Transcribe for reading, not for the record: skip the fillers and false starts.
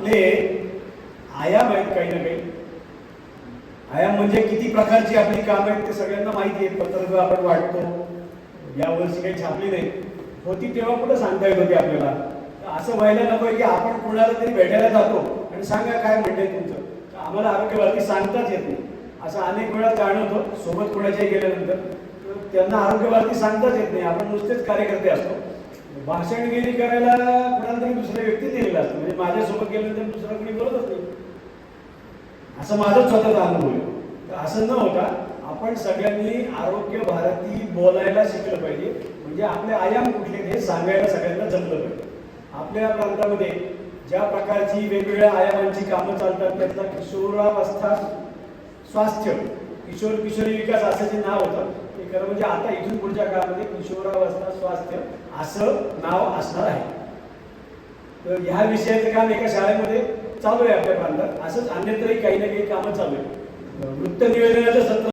त्यामध्ये आयाम आहेत काही ना काही. आयाम म्हणजे किती प्रकारची आपली कामं आहेत ते सगळ्यांना माहिती आहे. पत्रक आपण वाटतो, यावर्षी काही छापली नाही होती तेव्हा कुठं सांगता येत होती आपल्याला. असं व्हायला नको की आपण कोणाला तरी भेटायला जातो आणि सांगा काय म्हणतंय तुमचं. आम्हाला आरोग्यवादी सांगताच येत नाही. असं अनेक वेळा जाणवतं सोबत कोणाच्याही गेल्यानंतर त्यांना आरोग्यवादी सांगताच येत नाही. आपण नुसतेच कार्यकर्ते असतो. भाषणगिरी करायला कोणाला तरी दुसऱ्या व्यक्ती दिलेला असतो. म्हणजे माझ्यासोबत गेल्यानंतर दुसरा कोणी बोलतच नाही. असं माझंच स्वतःचा अनुभव आहे. तर असं न होता आपण सगळ्यांनी आरोग्य भारती बोलायला शिकलं पाहिजे. म्हणजे आपले आयाम कुठले हे सांगायला सगळ्यांना जमलं पाहिजे. आपल्या प्रांतामध्ये ज्या प्रकारची वेगवेगळ्या आयामांची कामं चालतात त्यातला किशोरावस्था स्वास्थ्य, किशोर किशोरी विकास असं जे नाव होतं ते खरं म्हणजे आता इथून पुढच्या काळामध्ये किशोरावस्था स्वास्थ्य असं नाव असणार आहे. तर ह्या विषयाचं काम एका शाळेमध्ये चालू आहे आपल्या प्रांतात. असंच अन्यत्रही काही ना काही कामं चालू आहे. वृत्त निवेदनाचं सत्र